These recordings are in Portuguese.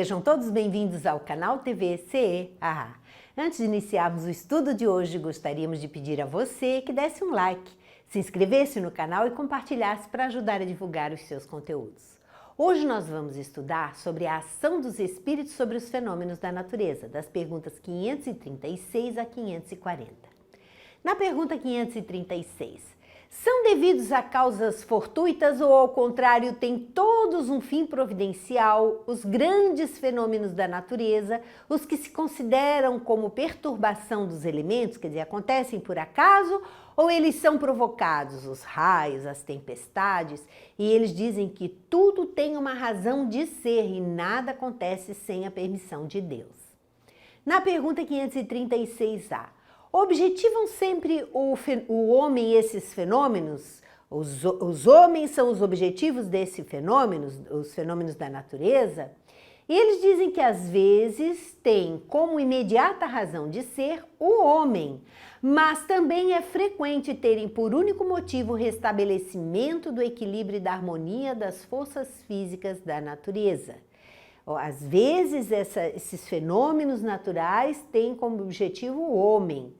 Sejam todos bem-vindos ao canal TV CE. Antes de iniciarmos o estudo de hoje, gostaríamos de pedir a você que desse um like, se inscrevesse no canal e compartilhasse para ajudar a divulgar os seus conteúdos. Hoje nós vamos estudar sobre a ação dos espíritos sobre os fenômenos da natureza, das perguntas 536 a 540. Na pergunta 536, são devidos a causas fortuitas ou, ao contrário, têm todos um fim providencial, os grandes fenômenos da natureza, os que se consideram como perturbação dos elementos, quer dizer, acontecem por acaso, ou eles são provocados, os raios, as tempestades, e eles dizem que tudo tem uma razão de ser e nada acontece sem a permissão de Deus. Na pergunta 536A, objetivam sempre o homem esses fenômenos? Os homens são os objetivos desses fenômenos, os fenômenos da natureza? E eles dizem que às vezes tem como imediata razão de ser o homem, mas também é frequente terem por único motivo o restabelecimento do equilíbrio e da harmonia das forças físicas da natureza. Às vezes esses fenômenos naturais têm como objetivo o homem,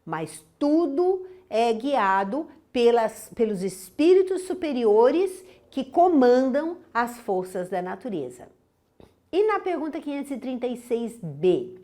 mas tudo é guiado pelos espíritos superiores que comandam as forças da natureza. E na pergunta 536b,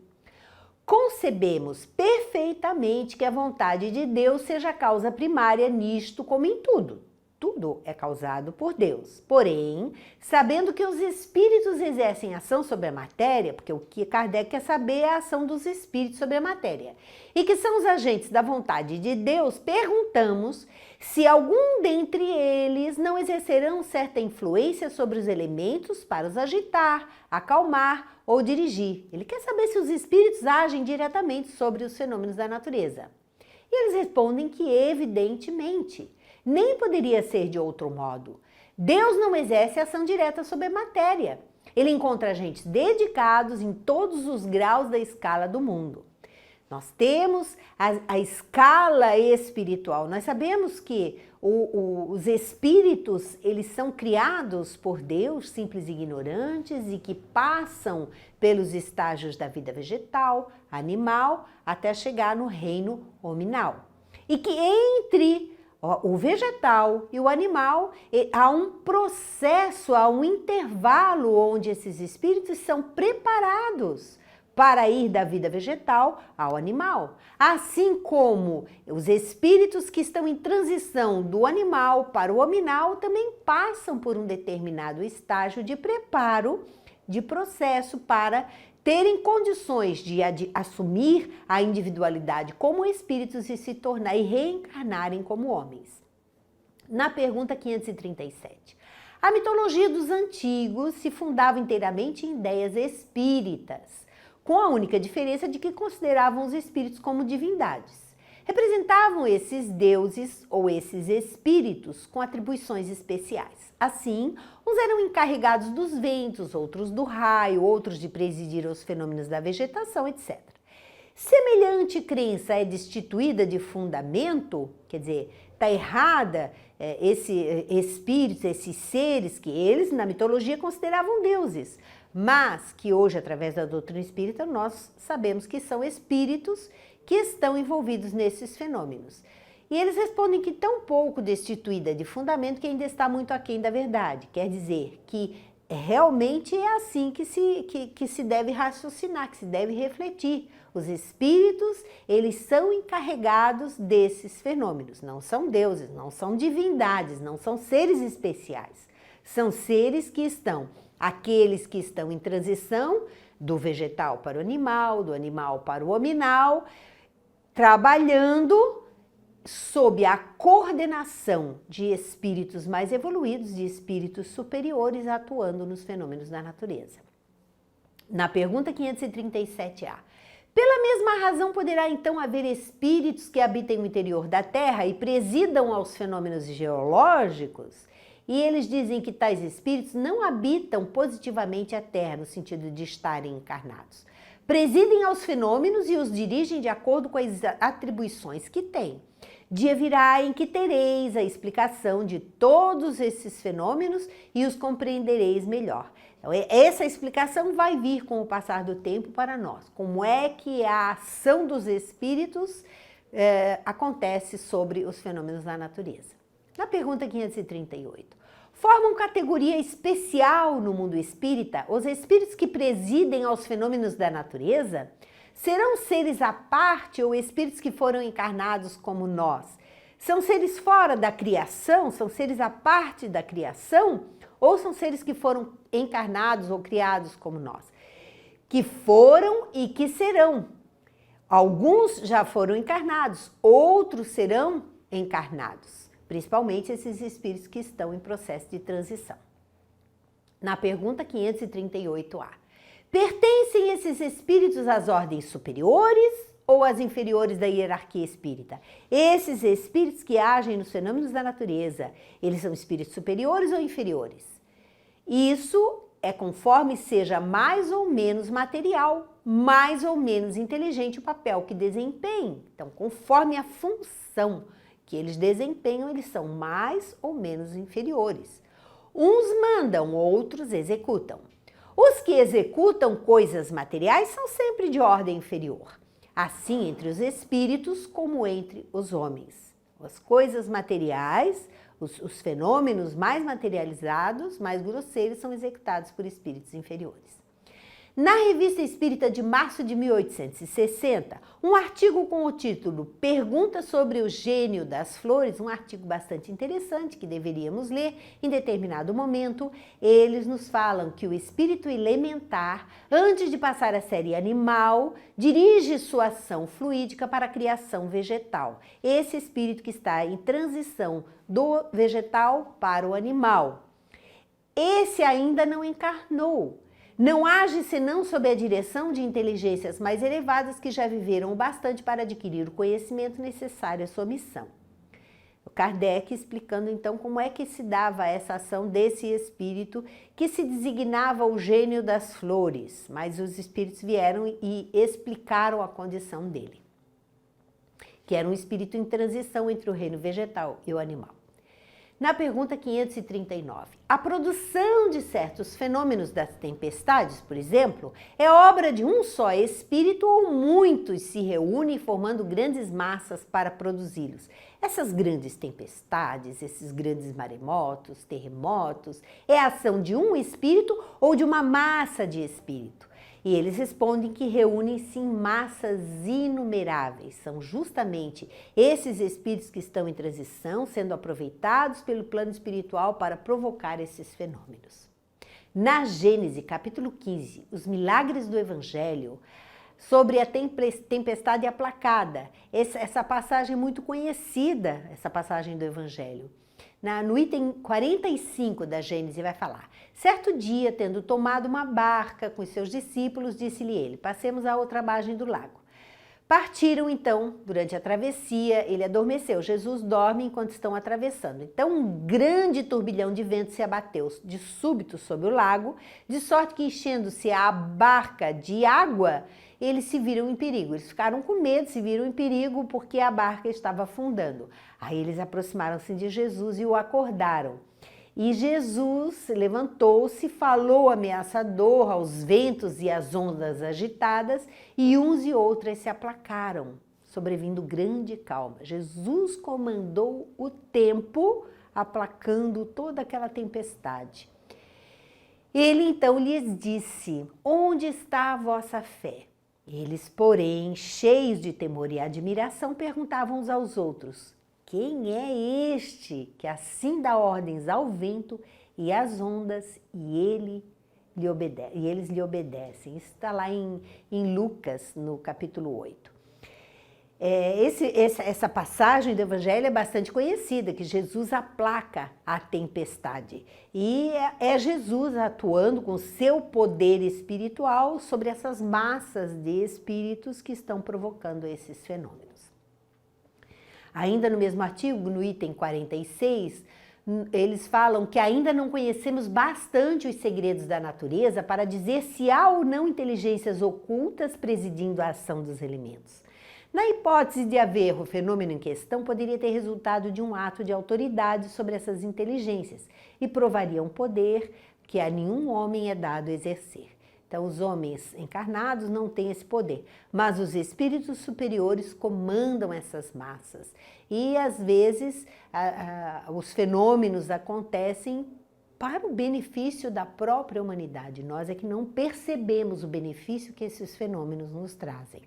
concebemos perfeitamente que a vontade de Deus seja a causa primária nisto como em tudo. Tudo é causado por Deus. Porém, sabendo que os espíritos exercem ação sobre a matéria, porque o que Kardec quer saber é a ação dos espíritos sobre a matéria, e que são os agentes da vontade de Deus, perguntamos se algum dentre eles não exercerão certa influência sobre os elementos para os agitar, acalmar ou dirigir. Ele quer saber se os espíritos agem diretamente sobre os fenômenos da natureza. E eles respondem que evidentemente. Nem poderia ser de outro modo. Deus não exerce ação direta sobre a matéria. Ele encontra agentes dedicados em todos os graus da escala do mundo. Nós temos a escala espiritual. Nós sabemos que os espíritos, eles são criados por Deus, simples e ignorantes, e que passam pelos estágios da vida vegetal, animal, até chegar no reino hominal. E que entre o vegetal e o animal, há um processo, há um intervalo onde esses espíritos são preparados para ir da vida vegetal ao animal. Assim como os espíritos que estão em transição do animal para o hominal também passam por um determinado estágio de preparo, de processo para terem condições de assumir a individualidade como espíritos e se tornar e reencarnarem como homens. Na pergunta 537, a mitologia dos antigos se fundava inteiramente em ideias espíritas, com a única diferença de que consideravam os espíritos como divindades. Representavam esses deuses ou esses espíritos com atribuições especiais. Assim, uns eram encarregados dos ventos, outros do raio, outros de presidir os fenômenos da vegetação, etc. Semelhante crença é destituída de fundamento, quer dizer, está errada esses espíritos, esses seres que eles na mitologia consideravam deuses, mas que hoje, através da doutrina espírita, nós sabemos que são espíritos que estão envolvidos nesses fenômenos. E eles respondem que tão pouco destituída de fundamento que ainda está muito aquém da verdade. Quer dizer que realmente é assim que se deve raciocinar, que se deve refletir. Os espíritos, eles são encarregados desses fenômenos. Não são deuses, não são divindades, não são seres especiais. São seres que estão, aqueles que estão em transição do vegetal para o animal, do animal para o hominal, trabalhando sob a coordenação de espíritos mais evoluídos, de espíritos superiores atuando nos fenômenos da natureza. Na pergunta 537A, pela mesma razão poderá então haver espíritos que habitem o interior da Terra e presidam aos fenômenos geológicos? E eles dizem que tais espíritos não habitam positivamente a Terra, no sentido de estarem encarnados. Presidem aos fenômenos e os dirigem de acordo com as atribuições que têm. Dia virá em que tereis a explicação de todos esses fenômenos e os compreendereis melhor. Então, essa explicação vai vir com o passar do tempo para nós. Como é que a ação dos espíritos acontece sobre os fenômenos da natureza. Na pergunta 538, formam categoria especial no mundo espírita os espíritos que presidem aos fenômenos da natureza? Serão seres à parte ou espíritos que foram encarnados como nós? São seres fora da criação? São seres à parte da criação? Ou são seres que foram encarnados ou criados como nós? Que foram e que serão. Alguns já foram encarnados, outros serão encarnados. Principalmente esses espíritos que estão em processo de transição. Na pergunta 538A, pertencem esses espíritos às ordens superiores ou às inferiores da hierarquia espírita? Esses espíritos que agem nos fenômenos da natureza, eles são espíritos superiores ou inferiores? Isso é conforme seja mais ou menos material, mais ou menos inteligente o papel que desempenhem. Então, conforme a função que eles desempenham, eles são mais ou menos inferiores. Uns mandam, outros executam. Os que executam coisas materiais são sempre de ordem inferior. Assim entre os espíritos como entre os homens. As coisas materiais, os fenômenos mais materializados, mais grosseiros, são executados por espíritos inferiores. Na Revista Espírita de março de 1860, um artigo com o título Pergunta sobre o Gênio das Flores, um artigo bastante interessante que deveríamos ler em determinado momento, eles nos falam que o espírito elementar, antes de passar à série animal, dirige sua ação fluídica para a criação vegetal. Esse espírito que está em transição do vegetal para o animal. Esse ainda não encarnou. Não age senão sob a direção de inteligências mais elevadas que já viveram o bastante para adquirir o conhecimento necessário à sua missão. O Kardec explicando então como é que se dava essa ação desse espírito que se designava o gênio das flores, mas os espíritos vieram e explicaram a condição dele, que era um espírito em transição entre o reino vegetal e o animal. Na pergunta 539, a produção de certos fenômenos das tempestades, por exemplo, é obra de um só espírito ou muitos se reúnem formando grandes massas para produzi-los? Essas grandes tempestades, esses grandes maremotos, terremotos, é a ação de um espírito ou de uma massa de espírito? E eles respondem que reúnem-se em massas inumeráveis. São justamente esses espíritos que estão em transição, sendo aproveitados pelo plano espiritual para provocar esses fenômenos. Na Gênese, capítulo 15, os milagres do Evangelho, sobre a tempestade aplacada. Essa passagem é muito conhecida, essa passagem do Evangelho. No item 45 da Gênese vai falar: certo dia, tendo tomado uma barca com os seus discípulos, disse-lhe ele: passemos à outra margem do lago. Partiram então, durante a travessia, ele adormeceu. Jesus dorme enquanto estão atravessando. Então um grande turbilhão de vento se abateu de súbito sobre o lago, de sorte que, enchendo-se a barca de água, eles se viram em perigo. Eles ficaram com medo, se viram em perigo porque a barca estava afundando. Aí eles aproximaram-se de Jesus e o acordaram. E Jesus levantou-se, falou ameaçador aos ventos e às ondas agitadas, e uns e outras se aplacaram, sobrevindo grande calma. Jesus comandou o tempo, aplacando toda aquela tempestade. Ele então lhes disse: onde está a vossa fé? Eles, porém, cheios de temor e admiração, perguntavam uns aos outros: quem é este que assim dá ordens ao vento e às ondas e eles lhe obedecem? Isso está lá em Lucas, no capítulo 8. Essa passagem do Evangelho é bastante conhecida, que Jesus aplaca a tempestade. E é Jesus atuando com seu poder espiritual sobre essas massas de espíritos que estão provocando esses fenômenos. Ainda no mesmo artigo, no item 46, eles falam que ainda não conhecemos bastante os segredos da natureza para dizer se há ou não inteligências ocultas presidindo a ação dos elementos. Na hipótese de haver o fenômeno em questão, poderia ter resultado de um ato de autoridade sobre essas inteligências e provaria um poder que a nenhum homem é dado exercer. Então, os homens encarnados não têm esse poder, mas os espíritos superiores comandam essas massas. E, às vezes, os fenômenos acontecem para o benefício da própria humanidade. Nós é que não percebemos o benefício que esses fenômenos nos trazem.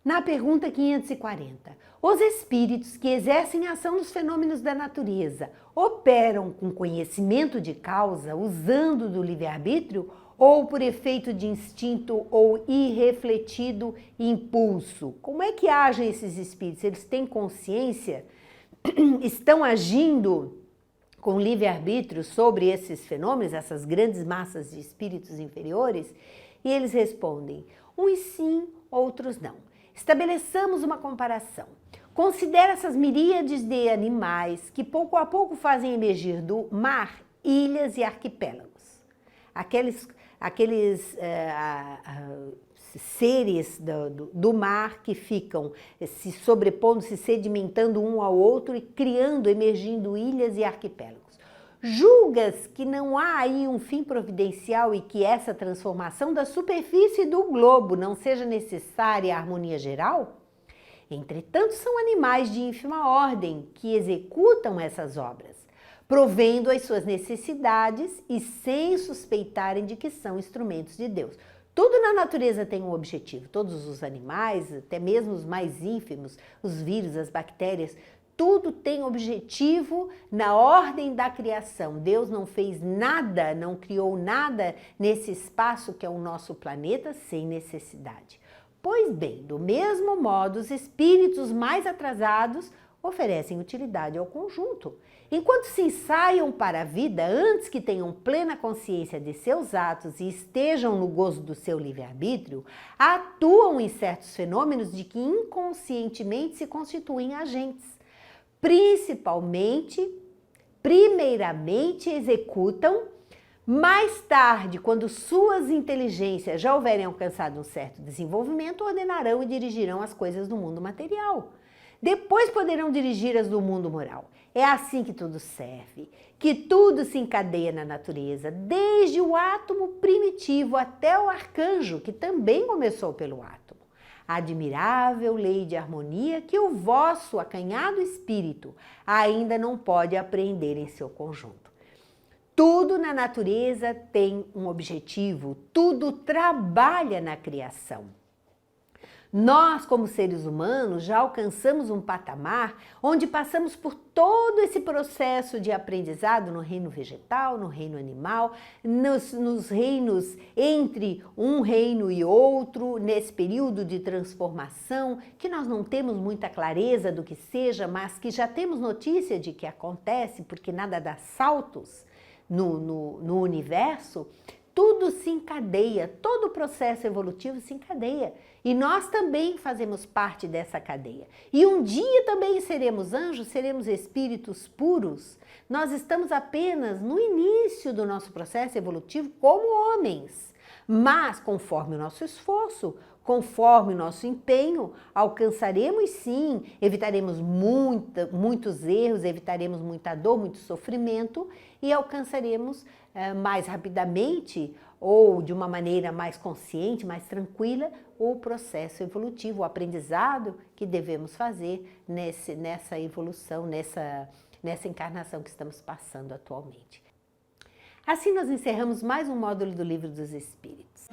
Na pergunta 540, os espíritos que exercem a ação nos fenômenos da natureza operam com conhecimento de causa, usando do livre-arbítrio, ou por efeito de instinto ou irrefletido impulso? Como é que agem esses espíritos? Eles têm consciência? Estão agindo com livre-arbítrio sobre esses fenômenos, essas grandes massas de espíritos inferiores? E eles respondem, uns sim, outros não. Estabeleçamos uma comparação. Considera essas miríades de animais que pouco a pouco fazem emergir do mar ilhas e arquipélagos. Aqueles seres do mar que ficam se sobrepondo, se sedimentando um ao outro e criando, emergindo ilhas e arquipélagos. Julgas que não há aí um fim providencial e que essa transformação da superfície do globo não seja necessária à harmonia geral? Entretanto, são animais de ínfima ordem que executam essas obras, provendo as suas necessidades e sem suspeitarem de que são instrumentos de Deus. Tudo na natureza tem um objetivo, todos os animais, até mesmo os mais ínfimos, os vírus, as bactérias, tudo tem objetivo na ordem da criação. Deus não fez nada, não criou nada nesse espaço que é o nosso planeta sem necessidade. Pois bem, do mesmo modo, os espíritos mais atrasados oferecem utilidade ao conjunto. Enquanto se ensaiam para a vida, antes que tenham plena consciência de seus atos e estejam no gozo do seu livre-arbítrio, atuam em certos fenômenos de que inconscientemente se constituem agentes. Primeiramente executam, mais tarde, quando suas inteligências já houverem alcançado um certo desenvolvimento, ordenarão e dirigirão as coisas do mundo material. Depois poderão dirigir as do mundo moral. É assim que tudo serve, que tudo se encadeia na natureza, desde o átomo primitivo até o arcanjo, que também começou pelo átomo. A admirável lei de harmonia que o vosso acanhado espírito ainda não pode apreender em seu conjunto. Tudo na natureza tem um objetivo, tudo trabalha na criação. Nós, como seres humanos, já alcançamos um patamar onde passamos por todo esse processo de aprendizado no reino vegetal, no reino animal, nos reinos entre um reino e outro, nesse período de transformação, que nós não temos muita clareza do que seja, mas que já temos notícia de que acontece, porque nada dá saltos no universo. Tudo se encadeia, todo o processo evolutivo se encadeia. E nós também fazemos parte dessa cadeia. E um dia também seremos anjos, seremos espíritos puros. Nós estamos apenas no início do nosso processo evolutivo como homens. Mas, conforme o nosso esforço, conforme o nosso empenho, alcançaremos sim, evitaremos muitos erros, evitaremos muita dor, muito sofrimento e alcançaremos mais rapidamente ou de uma maneira mais consciente, mais tranquila, o processo evolutivo, o aprendizado que devemos fazer nessa evolução, nessa encarnação que estamos passando atualmente. Assim nós encerramos mais um módulo do Livro dos Espíritos.